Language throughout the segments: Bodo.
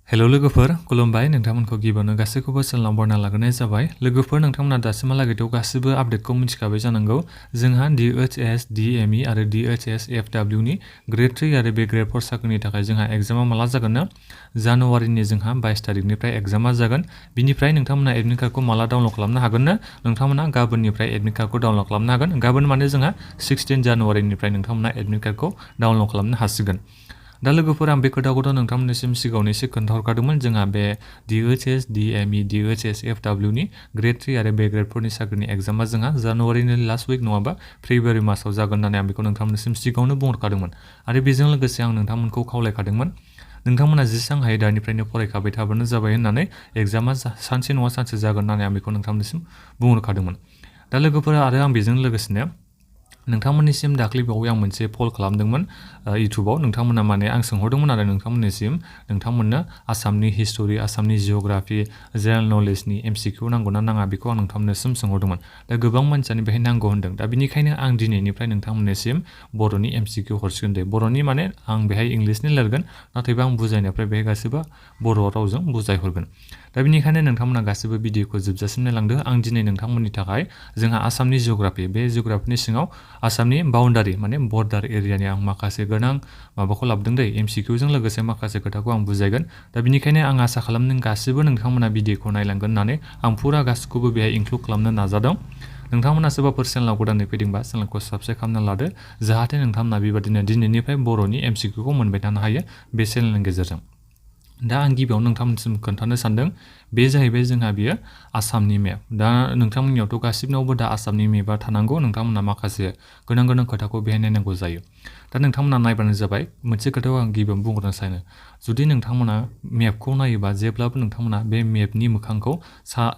हेलो लोगोफोर खुलुमबाय नोंथांमोनखौ गिबियावनो गासैखौबो चेनेलाव बरायना लाग्रोनाय जाबाय। लोगोफोर नोंथांमोना दासिमहालागैथ' गासिबो आपडेटखौ मिथिखाबाय जानांगौ। जोंहा DHS, DME आरो DHSFW नि ग्रेड 3 आरो बे ग्रेड 4 साख्रिनि थाखाय जोंहा एग्जामा माला जागोन ना? जानुवारिनि जोंहा 22 तारिखनिफ्राय एग्जामा जागोन। बिनिफ्राय नोंथांमोना एडमिट कार्डखौ माला डाउनलड खालामनो हागोन ना? नोंथांमोना गाबोननिफ्राय एडमिट कार्डखौ डाउनलड खालामनो हागोन। गाबोन माने जोंहा 16 जानुवारिनिफ्राय नोंथांमोना एडमिट कार्डखौ डाउनलड खालामनो हासिगोन। दा लोगोफोर आं बे खोथाखौथ' नोंथांमोननिसिम सिगाङावनो एसे खोन्थाहरखादोंमोन। जोंहा बे DHS, DME, DHSFW नि ग्रेड 3 आरो बे ग्रेड 4 नि साख्रिनि एग्जामा जोंहा जानुवारिनि लास्ट उइक नङाबा फेब्रुवारि मासाव जागोन होननानै आं बेखौ नोंथांमोननिसिम सिगाङावनो बुंहरखादोंमोन। आरो बेजों लोगोसे आं नोंथांमोनखौ खावलायखादोंमोन नोंथांमोना जेसां हायो दानिफ्रायनो फरायखाबाय थाबानो जाबाय होननानै एग्जामा सानसे नङा सानसे जागोन होननानै आं बेखौ नोंथांमोननिसिम बुंहरखादोंमोन। दा लोगोफोरा आरो आं बेजों लोगोसेनो नोंथांमोननिसिम दाख्लै बावै आं मोनसे पल खालामदोंमोन इउटुबाव। नोंथांमोना माने आं सोंहरदोंमोन आरो नोंथांमोननिसिम नोंथांमोननो आसामनि हिस्टरि, आसामनि जिअ'ग्राफि, जेनेरेल नलेजनि MCQ नांगौना नाङा बेखौ आं नोंथांमोननिसिम सोंहरदोंमोन। दा गोबां मानसियानो बेहाय नांगौ होनदों। दा बिनिखायनो आं दिनैनिफ्राय नोंथांमोननिसिम बर'नि MCQ हरसिगोन दे। बर'नि माने आं बेहाय इंलिसनि लिरगोन, नाथायबा आं बुजायनायनिफ्राय बेहाय गासैबो बर' रावजों बुजायहरगोन। दा बिनिखायनो नोंथांमोना गासैबो भिडिअखौ जोबजासिम नायलांदो। आं दिनै नोंथांमोननि थाखाय जोंहा आसामनि जिअ'ग्राफि, बे जिअ'ग्राफिनि सिङाव आसामनि बाउन्डारि माने बर्डार एरियानि आं माखासे गोनां माबाखौ लाबोदों दै। MCQजों लोगोसे माखासे खोथाखौ आं बुजायगोन। दा बिनिखायनो आं आसा खालामदों गासिबो नोंथांमोना भिडिअखौ नायलांगोन होननानै आं फुरा गासिखौबो बेहाय इनक्लुड खालामनो नाजादों। नोंथांमोना सोरबाफोर चेनेलाव गोदानै फैदोंबा चेनेलखौ साबस्क्राइब खालामना लादो, जाहाथे नोंथांमोना बेबादिनो दिनैनिफ्राय बर'नि MCQखौ मोनबाय थानो हायो बे चेनेलनि गेजेरजों। दा आं गिबियावनो नोंथांमोननिसिम खोन्थानो सानदों, बे जाहैबाय जोंहा बियो आसामनि मेप। दा नोंथांमोननियावथ' गासिबनावबो दा आसामनि मेपआ थानांगौ। नोंथांमोना माखासे गोनां खोथाखौ बेहाय नायनांगौ जायो। दा नोंथांमोना नायबानो जाबाय। मोनसे खोथाखौ आं गिबियावनो बुंग्रोनो सानो, जुदि नोंथांमोना मेपखौ नायोबा जेब्लाबो नोंथांमोना बे मेपनि मोखांखौ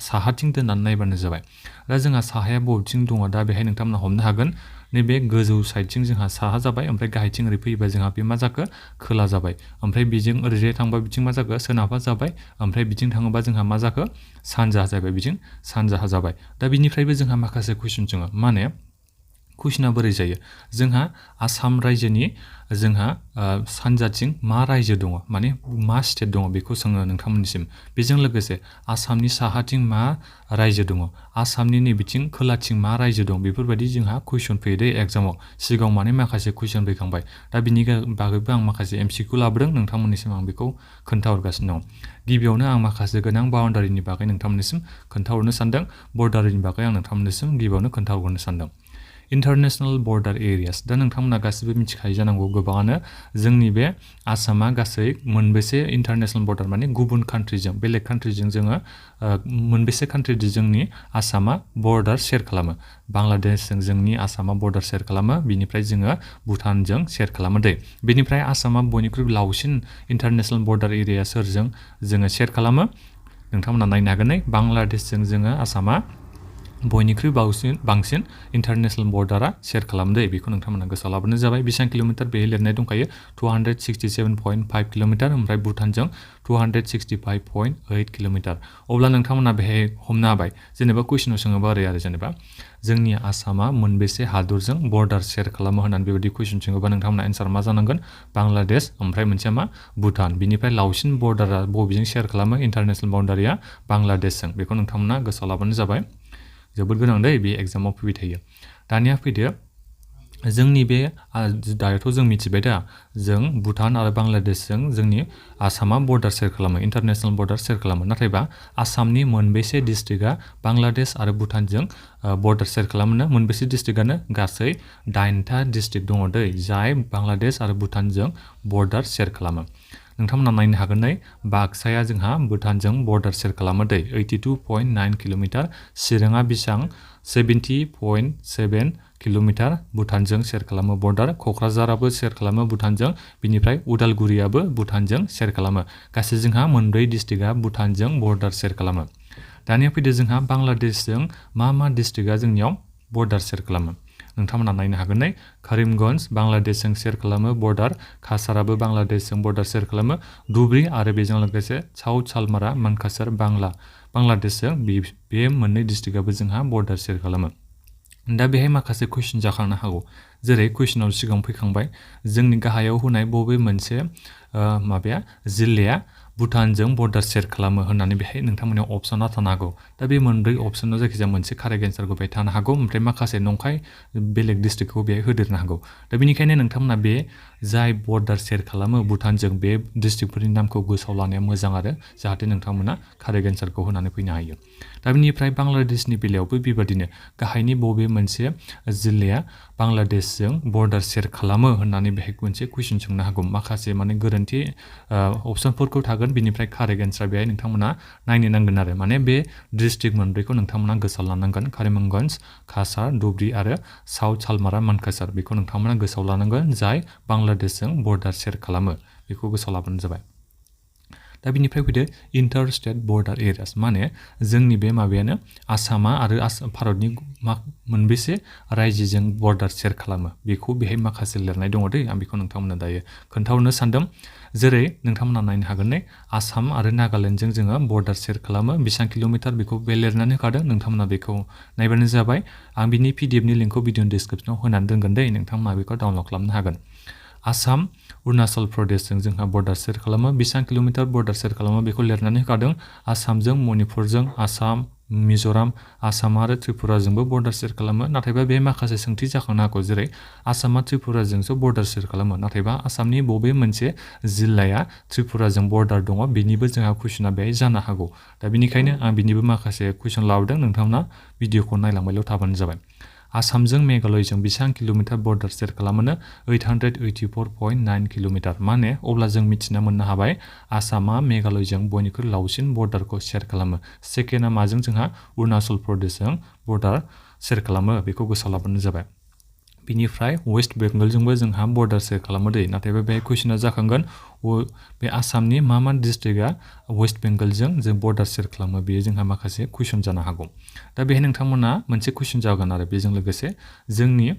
साहाथिं दोननानै नायबानो जाबाय। दा जोंहा साहाया बबेथिं दङ, दा बेहाय नोंथांमोना हमनो हागोन। नैबे गोजौ साइडथिं जोंहा साहा जाबाय, ओमफ्राय गाहायथिं ओरै फैयोबा जोंहा बे मा जाखो खोला जाबाय। ओमफ्राय बिजों ओरैजाय थांबा बिथिं मा जाखो सोनाबहा जाबाय। ओमफ्राय बिथिं थाङोबा जोंहा मा जाखो सानजाहा जाबाय, बिथिं सानजाहा जाबाय। दा बिनिफ्रायबो जोंहा माखासे कुइसन जोङो माने कुइसना बोरै जायो, जोंहा आसाम रायजोनि जोंहा सानजाथिं मा रायजो दङ, माने मा स्टेट दङ बेखौ सोङो नोंथांमोननिसिम। बेजों लोगोसे आसामनि साहाथिं मा रायजो दङ, आसामनि नैबिथिं खोलाथिं मा रायजो दं, बेफोरबायदि जोंहा कुइसन फैयो दै एग्जामाव। सिगाङाव माने माखासे कुइसन फैखांबाय। दा बिनि बागैबो आं माखासे MCQ लाबोदों, नोंथांमोननिसिम आं बेखौ खोन्थाहरगासिनो दं। गिबियावनो आं माखासे गोनां बाउन्डारिनि बागै नोंथांमोननिसिम खोन्थाहरनो सानदों। बर्डारनि बागै आं नोंथांमोननिसिम गिबियावनो खोन्थाहरनो सानदों। International border areas. दा नोंथांमोना गासिबो मिथिखायो जानांगौ गोबाङानो, जोंनि बे आसामा गासै मोनबेसे इन्टारनेसनेल बर्डार माने गुबुन कान्ट्रिजों, बेलेग कान्ट्रिजों जोङो मोनबेसे कान्ट्रिजों जोंनि आसामा बर्डार शेयार खालामो। बांलादेशजों जोंनि आसामा बर्डार शेयार खालामो। बिनिफ्राय जोङो भुटानजों शेयार खालामो दै। बेनिफ्राय आसामा बयनिख्रुइ लावसिन इन्टारनेसनेल बर्डार एरिया सोरजों जोङो शेयार खालामो, नोंथांमोना नायनो हागोन। बांलादेशजों जोङो आसामा बयनिख्रुइ बांसिन इन्टारनेसनेल बर्डारा शेयार खालामदो। बेखौ नोंथांमोना गोसोआव लाबोनो जाबाय। बेसेबां किल'मिटार बेहाय लिरनाय दंखायो 267.5 किल'मिटार, ओमफ्राय भुटानजों 265.8 किल'मिटार। अब्ला नोंथांमोना बेहाय हमनो हाबाय, जेनेबा कुइसनाव सोङोबा ओरै आरो जेनेबा जोंनि आसामा मोनबेसे हादरजों बर्डार शेयार खालामो होननानै बेबायदि कुइसन सोङोबा नोंथांमोना एन्सार मा जानांगोन, बांलादेश ओमफ्राय मोनसेया मा भुटान। बिनिफ्राय लावसिन बर्डारा बबेजों शेयार खालामो इन्टारनेसनेल बाउन्डारिया बांलादेशजों। बेखौ नोंथांमोना गोसोआव लाबानो जाबाय। जोबोद गोनां दै, बे एग्जामाव फैबाय थायो। दानिया फैदो, जोंनि बे दायोथ' जों मिथिबाय दा जों भुटान आरो बांलादेशजों जोंनि आसामा बर्डार शेयार खालामो, इन्टारनेसनेल बर्डार शेयार खालामो। नाथायबा आसामनि मोनबेसे डिस्ट्रिक्टआ बांलादेश आरो भुटानजों बर्डार शेयार खालामो? मोनबेसे डिस्ट्रिक्टआनो गासै 9टा डिस्ट्रिक्ट दङ दै, जाय बांलादेश आरो भुटानजों बर्डार शेयार खालामो। नोंथांमोना नायनो हागोन। बाक्साया जोंहा भुटानजों बर्डार शेयार खालामो दै, 82.9 किल'मिटार। चिराङा बेसेबां 70.7 किल'मिटार भुटानजों शेयार खालामो बर्डार। क'क्राझाराबो शेयार खालामो भुटानजों। बिनिफ्राय उदालगुरियाबो भुटानजों शेयार खालामो। गासै जोंहा मोनब्रै डिस्ट्रिक्टआ भुटानजों बर्डार शेयार खालामो। दानिया फैदो जोंहा बांलादेशजों मा डिस्ट्रिक्टआ जोंनियाव बर्डार शेयार खालामो। नोंथांमोना नायनो हागोन। करिमगन्ज बांलादेशजों शेयार खालामो बर्डार। कासाराबो बांलादेशजों बर्डार शेयार खालामो। धुब्रि आरो बेजों लोगोसे साउथ सालमारा मानकासार बांलादेशजों बे मोननै डिस्ट्रिक्टआबो जोंहा बर्डार शेयार खालामो। दा बेहाय माखासे कुइसन जाखांनो हागौ, जेरै कुइसनाव सिगां फैखांबाय जोंनि गाहायाव होनाय बबे मोनसे जिल्लाया भुटानजों बर्डार शेयार खालामो होननानै बेहाय नोंथांमोननियाव अपसना थानो हागौ। दा बे मोनब्रै अपसनाव जायखिजाया मोनसे कारेक्ट एन्सारखौ बेहाय थानो हागौ, ओमफ्राय माखासे नंखाय बेलेग डिस्ट्रिक्टखौ बेहाय होदेरनो हागौ। दा बेनिखायनो नोंथांमोना बे जाय बर्डार शेयार खालामो भुटानजों बे डिस्ट्रिक्टफोरनि नामखौ गोसोआव लानाया मोजां आरो जाहाथे नोंथांमोना कारेक्ट एन्सारखौ होनानै फैनो हायो। दा बेनिफ्राय बांलादेशनि बेलायावबो बेबादिनो गाहायनि बबे मोनसे जिल्लाया बांलादेशजों बर्डार शेयार खालामो होननानै बेहाय मोनसे कुइसन सोंनो हागौ। माखासे माने गोरोन्थि अपसनफोरखौ थागोन, बिनिफ्राय कारेक्ट एन्सार बेहाय नोंथांमोना नायनो नांगोन आरो माने बे डिस्ट्रिक्ट मोनब्रैखौ नोंथांमोना गोसोआव लानांगोन। करिमगन्ज, काछार, धुबरी आरो साउथ सालमारा मानकासार बेखौ नोंथांमोना गोसोआव लानांगोन जाय बांलादेशजों बर्डार शेयार खालामो, बेखौ गोसोआव लाबानो जाबाय। दा बिनिफ्राय फैदो इन्टार स्टेट बर्डार एरियास, माने जोंनि बे माबायानो आसामा आरो भारतनि मोनबेसे रायजोजों बर्डार शेयार खालामो बेखौ बेहाय माखासे लिरनाय दङ दै, आं बेखौ नोंथांमोननो दायो खोन्थाहरनो सानदों। जेरै नोंथांमोना नायनो हागोन नै आसाम आरो नागालेण्डजों जोङो बर्डार शेयार खालामो, बेसेबां किल'मिटार बेखौ बे लिरनानै होखादों, नोंथांमोना बेखौ नायबानो जाबाय। आं बिनि PDFनि लिंकखौ भिडिअनि डिसक्रिपसनाव होनानै दोनगोन दै, नोंथांमोना बेखौ डाउनलड खालामनो हागोन। आसाम अरुणाचल प्रदेशजों जोंहा बर्डार शेयार खालामो, बेसेबां किल'मिटार बर्डार शेयार खालामो बेखौ लिरनानै होखादों। आसामजों मणिपुरजों, आसाम, मिज'राम, आसाम आरो त्रिपुराजोंबो बर्डार शेयार खालामो, नाथायबा बे माखासे सोंथि जाखांनो हागौ। जेरै आसामा त्रिपुराजोंसो बर्डार शेयार खालामो, नाथायबा आसामनि बबे मोनसे जिल्लाया त्रिपुराजों बर्डार दङ बेनिबो जोंहा कुइसना बेहाय जानो हागौ। दा बेनिखायनो आं बिनिबो माखासे कुइसन लाबोदों, नोंथांमोना भिडिअखौ नायलांबायल' थाबानो जाबाय। आसामजों मेघालयजों बेसेबां किल'मिटार बर्डार शेयार खालामो? 884.9 किल'मिटार। माने अब्ला जों मिथिना मोननो हाबाय आसामा मेघालयजों बयनिख्रुइ लावसिन बर्डारखौ शेयार खालामो। सेकेन्डआ माजों? जोंहा अरुणाचल प्रदेशजों बर्डार शेयार खालामो, बेखौ गोसोआव लाबानो जाबाय। बिनिफ्राय वेस्ट बेंगलजोंबो जोंहा बर्डार शेयार खालामो दै, नाथायबा बे कुइसना जाखांगोन बे आसामनि मा डिस्ट्रिक्टआ वेस्ट बेंगलजों जों बर्डार शेयार खालामो, बेयो जोंहा माखासे कुइसन जानो हागौ। दा बेहाय नोंथांमोना मोनसे कुइसन जागोन आरो बेजों लोगोसे जोंनि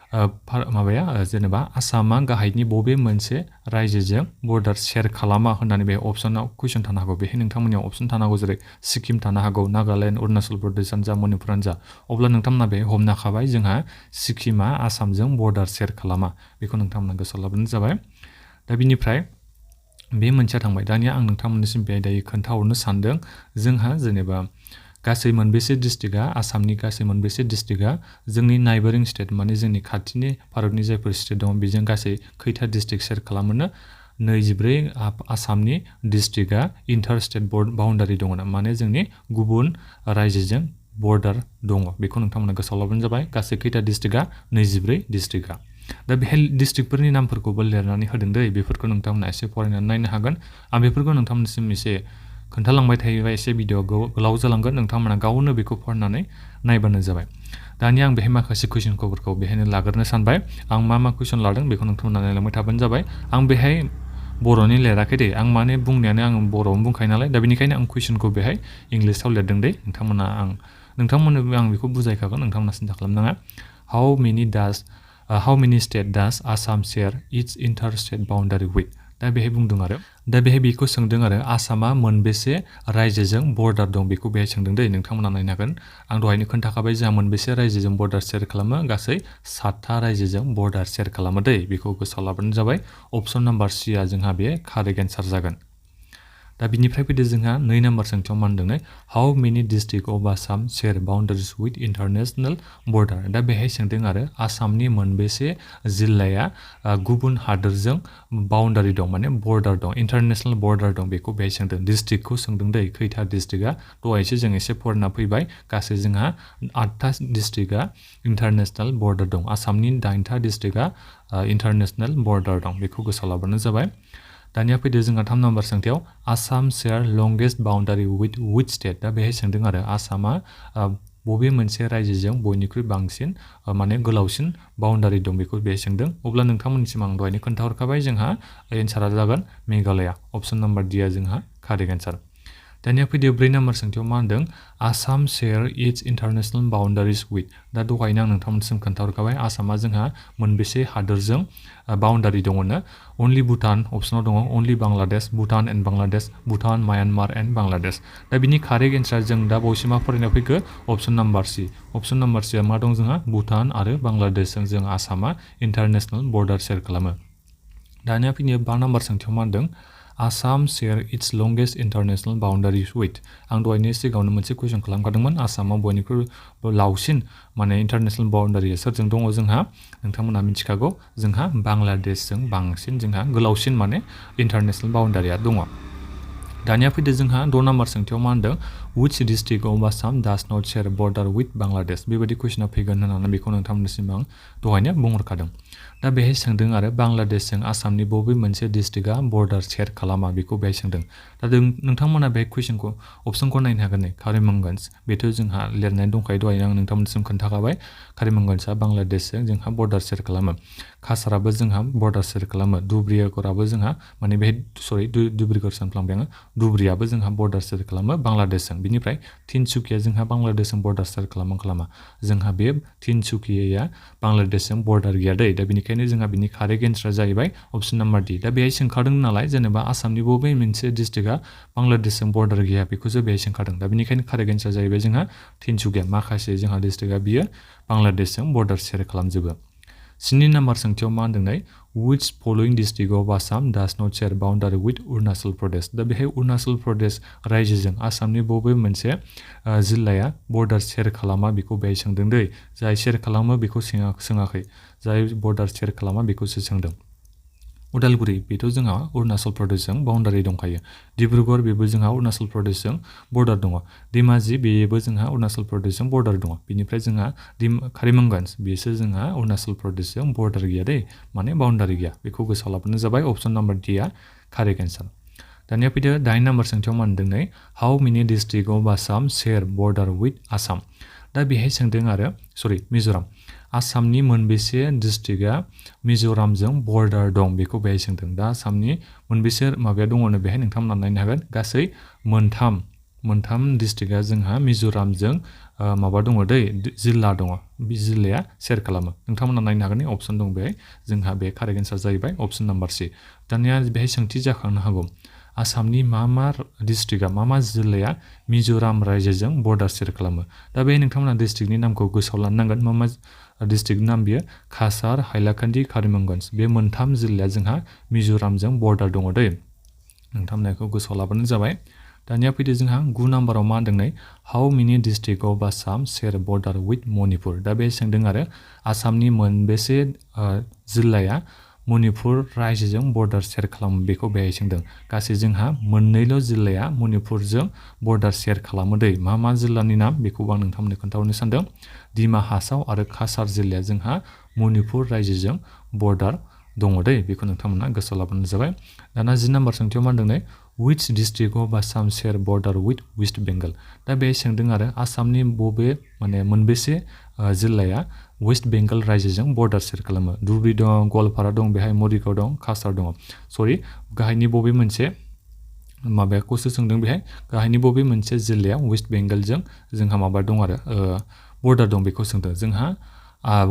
माबाया जेनेबा आसामा गाहायनि बबे मोनसे रायजोजों बर्डार शेयार खालामा होननानै बे अपसनाव कुइसन थानो हागौ। बेहाय नोंथांमोननियाव अपसन थानो हागौ जेरै सिक्किम थानो हागौ, नागालेण्ड, अरुणाचल प्रदेशआनो जा, मणिपुरानो जा। अब्ला नोंथांमोना बे हमनो हाखाबाय जोंहा सिक्किमा आसामजों बर्डार शेयार खालामा, बेखौ नोंथांमोना गोसोआव लाबानो जाबाय। दा बिनिफ्राय बे मोनसेया थांबाय। दानिया आं नोंथांमोननिसिम बे दायो खोन्थाहरनो सानदों जोंहा जेनेबा गासै मोनबेसे डिस्ट्रिक्टआ, आसामनि गासै मोनबेसे डिस्ट्रिक्टआ जोंनि नाइबारिं स्टेट माने जोंनि खाथिनि भारतनि जायफोर स्टेट दं बेजों गासै खैथा डिस्ट्रिक्ट शेयार खालामोनो? 24 आसामनि डिस्ट्रिक्टआ इन्टार स्टेट बाउन्डारि दङ ना, माने जोंनि गुबुन रायजोजों बर्डार दङ, बेखौ नोंथांमोना गोसोआव लाबानो जाबाय। गासै खैथा डिस्ट्रिक्टआ? 24 डिस्ट्रिक्टआ। दा बेहाय डिस्ट्रिक्टफोरनि नामफोरखौबो लिरनानै होदों दै, बेफोरखौ नोंथांमोना एसे फरायनानै नायनो हागोन। आं बेफोरखौ नोंथांमोननिसिम एसे खोन्थालांबाय थायोबा एसे भिडिअ गोलाव जालांगोन, नोंथांमोना गावनो बेखौ फरायनानै नायबानो जाबाय। दानिया आं बेहाय माखासे कुइसनफोरखौ बेहायनो लाग्रोनो सानबाय। आं मा कुइसन लादों बेखौ नोंथांमोना नायलांबाय थाबानो जाबाय। आं बेहाय बर'नि लिराखै दे, आं माने बुंनायानो आं बर'आवनो बुंखायो नालाय, दा बेनिखायनो आं कुइसनखौ बेहाय इंलिसाव लिरदों दे। नोंथांमोननो आं बेखौ बुजायखागोन, नोंथांमोना सिन्था खालामनाङा। हाउ मेनि state dance Assam share it's inter state boundary with? दा बेहाय बुंदों आरो दा बेहाय बेखौ सोंदों आरो आसामा मोनबेसे रायजोजों बर्डार दं बेखौ बेहाय सोंदों दै, नोंथांमोना नायनो हागोन। आं दहायनो खोन्थाखाबाय जोंहा मोनबेसे रायजोजों बर्डार शेयार खालामो, गासै 7था रायजोजों बर्डार शेयार खालामो दै, बेखौ गोसोआव लाबानो जाबाय। अपसन नाम्बार सिआ जोंहा बे कारेक्ट एन्सार जागोन। दा बिनिफ्राय फैदो जोंहा 2 नाम्बार सोंथियाव मा होनदों? How many district of Assam share boundaries with international border? दा बेहाय सोंदों आरो आसामनि मोनबेसे जिल्लाया गुबुन हादोरजों बाउन्डारि दं माने बर्डार दं, इन्टारनेसनेल बर्डार दं, बेखौ बेहाय सोंदों। डिस्ट्रिक्टखौ सोंदों दै, खैथा डिस्ट्रिक्टआ? दहायसो जों एसे फरायना फैबाय, गासै जोंहा 8था डिस्ट्रिक्टआ इन्टारनेसनेल बर्डार दं। आसामनि 9था डिस्ट्रिक्टआ इन्टारनेसनेल बर्डार दं, बेखौ गोसोआव लाबानो जाबाय। दानिया फैदो जोंहा 3 नाम्बार सोंथियाव Assam share longest boundary with which state? दा बेहाय सोंदों आरो आसामा बबे मोनसे रायजोजों बयनिख्रुइ बांसिन माने गोलावसिन बाउन्डारि दं, बेखौ बेहाय सोंदों। अब्ला नोंथांमोननिसिम आं दहायनो खोन्थाहरखाबाय जोंहा एन्सारा जागोन मेघालया। अपसन नाम्बार डिआ जोंहा कारेक्ट एन्सार। दानिया फैदो 4 नाम्बार सोंथियाव मा होनदों? Assam share its international boundaries with? दा दहायनो आं नोंथांमोननिसिम खोन्थाहरखाबाय आसामा जोंहा मोनबेसे हादोरजों बाउन्डारि दङनो? अनलि भुटान अपसनाव दङ, only Bangladesh, Bhutan and Bangladesh, Bhutan, Myanmar and Bangladesh. दा बिनि कारेक्ट एन्सार जों दा बावैसो मा फरायना फैखो? अपसन नाम्बार सि। अपसन नाम्बार सिआ मा दं जोंहा? भुटान आरो बांलादेशजों जों आसामा इन्टारनेसनेल बर्डार शेयार खालामो। दानिया फैनो 5 नाम्बार सोंथियाव मा होनदों? Assam share its longest international boundaries with आं दहायनि सिगाङावनो मोनसे कुइसन खालामखादोंमोन आसामाव बयनिख्रुइ लावसिन माने इन्टारनेशनल बाउन्डारिया सोरजों दङ जोंहा नोंथांमोना मिथिखागौ जोंहा बांलादेशजों बांसिन जोंहा गोलावसिन माने इन्टारनेशनल बाउन्डारिया दङ दानिया फैदो जोंहा 6 नाम्बार सोंथियाव मा होनदों which district of Assam does not share border with Bangladesh बेबायदि कुइसना फैगोन होननानै बेखौ नोंथांमोननिसिम आं दहायनो बुंहरखादों दा बेहाय सोंदों आरो बांलादेशजों आसामनि बबे मोनसे डिस्ट्रिक्टआ बर्डार शेयार खालामा बेखौ बेहाय सोंदों दा नोंथांमोना बे कुइसनखौ अपसनखौ नायनो हागोन नै कारिमगंज बेथ' जोंहा लिरनाय दंखायो दहाय आं नोंथांमोननिसिम खोन्थाखाबाय कारिमगंजआ बांलादेशजों जोंहा बर्डार शेयार खालामो कासाराबो जोंहा बर्डार शेयार खालामो दुब्रिगड़आबो जोंहा माने बेहाय सरि दुब्रिगड़ सानफ्लांबाय आङो दुब्रियाबो जोंहा बर्डार शेयार खालामो बांलादेशजों बिनिफ्राय तिनसुकिया जोंहा बांलादेशजों बर्डार शेयार खालामा जोंहा बे तिनसुकियाया बांलादेशजों बर्डार गैया दै दा बेनिखायनो जोंहा बिनि कारेक्ट एन्सारा जाहैबाय अप्शन नाम्बार डि दा बेहाय सोंखादों नालाय जेनेबा आसामनि बबे मोनसे डिस्ट्रिक्टआ बांलादेशजों बर्डार गैया बेखौसो बेहाय सोंखादों दा बेनिखायनो कारेक्ट एन्सारा जाहैबाय जोंहा तिनसुकिया माखासे जोंहा डिस्ट्रिक्टआ बियो बांलादेशजों बर्डार शेयार खालामजोबो 7 नाम्बार सोंथियाव मा होनदों नै which following district of Assam does not share boundary with Arunachal Pradesh दा बेहाय अरुणाचल प्रदेश रायजोजों आसामनि बबे मोनसे जिल्लाया बर्डार शेयार खालामा बेखौ बेहाय सोंदों दै जाय शेयार खालामो बेखौ सोङाखै जाय बर्डार शेयार खालामा बेखौसो सोंदों उदालगुरि बेथ' जोंहा अरुणाचल प्रदेशजों बाउन्डारि दंखायो डिब्रुगड़ बेबो जोंहा अरुणाचल प्रदेशजों बर्डार दङ धेमाजि बेबो जोंहा अरुणाचल प्रदेशजों बर्डार दङ बिनिफ्राय जोंहा कारिमगंज बेसो जोंहा अरुणाचल प्रदेशजों बर्डार गैया दै माने बाउन्डारि गैया बेखौ गोसोआव लाबानो जाबाय अप्शन नाम्बार डि आ कारेक्ट एन्सार दानिया फैदो 8 नाम्बार सोंथियाव मा होनदों नै how many district of Assam share border with Assam दा बेहाय सोंदों आरो सरि मिज'राम आसामनि मोनबेसे डिस्ट्रिक्टआ मिज'रामजों बर्डार दं बेखौ बेहाय सोंदों दा आसामनि मोनबेसे माबाया दङनो बेहाय नोंथांमोना नायनो हागोन गासै मोनथाम डिस्ट्रिक्टआ जोंहा मिज'रामजों माबा दङ दै जिल्ला दङ बे जिल्लाया शेयार खालामो नोंथांमोना नायनो हागोन अप्शन दं बेहाय जोंहा बे कारेक्ट एन्सार जाहैबाय अप्शन नाम्बार सि दानिया बेहाय सोंथि जाखांनो हागौ आसामनि मा डिस्ट्रिक्टआ मा जिल्लाया मिज'राम रायजोजों बर्डार शेयार खालामो दा बेहाय नोंथांमोना डिस्ट्रिक्टनि नामखौ गोसोआव लानो नांगोन मा डिस्ट्रिक्टनि नाम बियो कासार हाइलाकान्दि कारिमगंज बे मोनथाम जिल्लाया जोंहा मिज'रामजों बर्डार दङ दै नोंथांमोना बेखौ गोसोआव लाबानो जाबाय दानिया फैदो जोंहा 9 नाम्बाराव मा होनदों नै how many district of Assam share border with Manipur दा बे सोंदों आरो आसामनि मोनबेसे जिल्लाया मणिपुर रायजोजों बर्डार शेयार खालामो बेखौ बेहाय सोंदों गासै जोंहा मोननैल' जिल्लाया मणिपुरजों बर्डार शेयार खालामो दै मा जिल्लानि नाम बेखौबो आं नोंथांमोननो खोन्थाहरनो सानदों दिमा हासाव आरो कासार जिल्लाया जोंहा मणिपुर रायजोजों बर्डार दङ दै बेखौ नोंथांमोना गोसोआव लाबानो जाबाय दाना 10 नाम्बार सोंथियाव मा होनदों नै which district of Assam share border with West Bengal दा बे सोंदों आरो आसामनि बबे माने मोनबेसे जिल्लाया वेस्ट बेंगल रायजोजों बर्डार शेयार खालामो धुबरी दं गवालपारा दं बेहाय मरिगाव दं कासार दङ सरि गाहायनि बबे मोनसे माबाखौसो सोंदों बेहाय गाहायनि बबे मोनसे जिल्लाया वेस्ट बेंगलजों जोंहा माबा दं आरो बर्डार दं बेखौ सोंदों जोंहा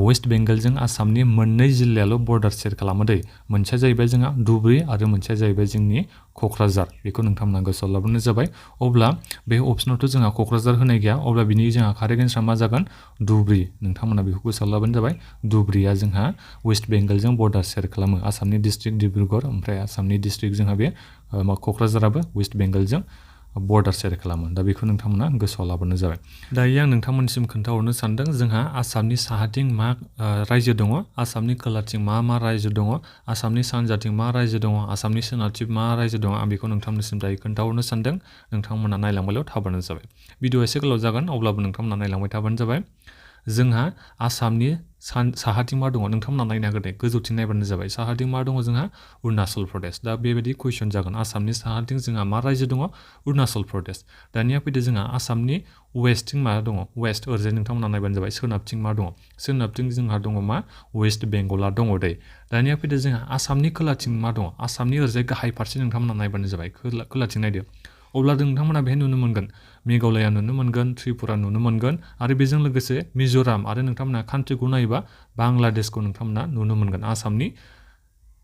वेस्ट बेंगलजों आसामनि मोननै जिल्लायाल' बर्डार शेयार खालामो दै मोनसेया जाहैबाय जोंहा धुबरी आरो मोनसेया जाहैबाय जोंनि क'क्राझार बेखौ नोंथांमोना गोसोआव लाबानो जाबाय अब्ला बे अपसनावथ' जोंहा क'क्राझार होनाय गैया अब्ला बिनि जोंहा कारेक्ट एन्सारा मा जागोन धुबरी नोंथांमोना बेखौ गोसोआव लाबानो जाबाय धुबरीया जोंहा वेस्ट बेंगलजों बर्डार शेयार खालामो आसामनि डिस्ट्रिक्ट डिब्रुगड़ ओमफ्राय आसामनि डिस्ट्रिक्ट जोंहा बे क'क्राझाराबो वेस्ट बेंगलजों बर्डार शेयार खालामो दा बेखौ नोंथांमोना गोसोआव लाबानो जाबाय दायो आं नोंथांमोननिसिम खोन्थाहरनो सानदों जोंहा आसामनि साहाथिं मा रायजो दङ आसामनि खोलाथिं मा रायजो दङ आसामनि सानजाथिं मा रायजो दङ आसामनि सोनाबथिं मा रायजो दङ आं बेखौ नोंथांमोननिसिम दायो खोन्थाहरनो सानदों नोंथांमोना नायलांबायल' थाबानो जाबाय भिडिअ एसे गोलाव जागोन अब्लाबो नोंथांमोना नायलांबाय थाबानो जाबाय जोंहा आसामनि साहाथिं मा दङ नोंथांमोना नायनो हागोन दे गोजौथिं नायबानो जाबाय साहाथिं मा दङ जोंहा अरुणाचल प्रदेश दा बेबायदि कुइसन जागोन आसामनि साहाथिं जोंहा मा रायजो दङ अरुणाचल प्रदेश दानिया फैदो जोंहा आसामनि वेस्टथिं मा दङ वेस्ट ओरैजाय नोंथांमोना नायबानो जाबाय सोनाबथिं मा दङ सोनाबथिं जोंहा दङ मा वेस्ट बेंगला दङ दै दानिया फैदो जोंहा आसामनि खोलाथिं मा दङ आसामनि ओरैजाय गाहाय फारसे नोंथांमोना नायबानो जाबाय खोलाथिं नायदो अब्ला नोंथांमोना बेहाय नुनो मोनगोन मेघालया नुनो मोनगोन त्रिपुरा नुनो मोनगोन आरो बेजों लोगोसे मिज'राम आरो नोंथांमोना कान्ट्रिखौ नायोबा बांलादेशखौ नोंथांमोना नुनो मोनगोन आसामनि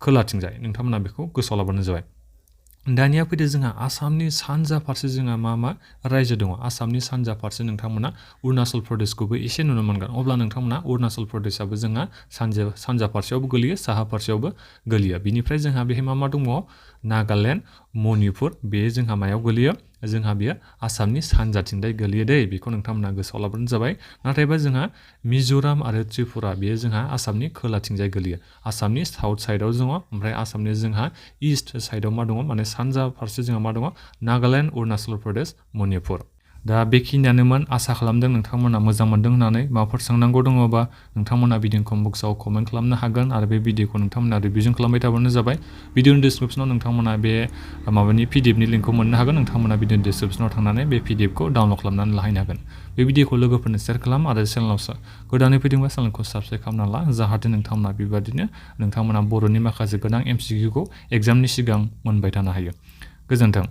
खोलाथिंजाय नोंथांमोना बेखौ गोसोआव लाबानो जाबाय दानिया फैदो जोंहा आसामनि सानजा फारसे जोंहा मा रायजो दङ आसामनि सानजा फारसे नोंथांमोना अरुणाचल प्रदेशखौबो एसे नुनो मोनगोन अब्ला नोंथांमोना अरुणाचल प्रदेशआबो जोंहा सानजा फारसेयावबो गोलैयो साहा फारसेयावबो गोलैयो बिनिफ्राय जोंहा बेहाय मा दङ नागालेण्ड मणिपुर बे जोंहा मायाव गोलैयो जोंहा बेयो आसामनि सानजाथिंजाय गोलैयो दै बेखौ नोंथांमोना गोसोआव लाब्लानो जाबाय नाथायबा जोंहा मिजोराम आरो त्रिपुरा बेयो जोंहा आसामनि खोलाथिंजाय गोलैयो आसामनि साउथ साइडआव दङ ओमफ्राय आसामनि जोंहा ईस्ट साइडआव मा दङ माने सानजा फारसे जोंहा मा दङ नागालेण्ड अरुणाचल प्रदेश मणिपुर दा बेखिनियानोमोन आसा खालामदों नोंथांमोना मोजां मोनदों होननानै माबाफोर सोंनांगौ दङबा नोंथांमोना भिडिअ कमेन्ट बक्सआव कमेन्ट खालामनो हागोन आरो बे भिडिअखौ नोंथांमोना रिभिजन खालामबाय थाबानो जाबाय भिडिअनि डिसक्रिपसनाव नोंथांमोना बे माबानि पिडिएफनि लिंकखौ मोननो हागोन नोंथांमोना भिडिअनि डिसक्रिपसनाव थांनानै बे पिडिएफखौ डाउनलड खालामनानै लाहैनो हागोन बे भिडिअखौ लोगोफोरनो शेयार खालाम आरो चेनेलाव गोदानै फैदोंबा चेनेलखौ साबस्क्राइब खालामना ला जाहाथे नोंथांमोना बेबादिनो नोंथांमोना बर'नि माखासे गोनां MCQ खौ एग्जामनि सिगां मोनबाय थानो हायो गोजोन्थों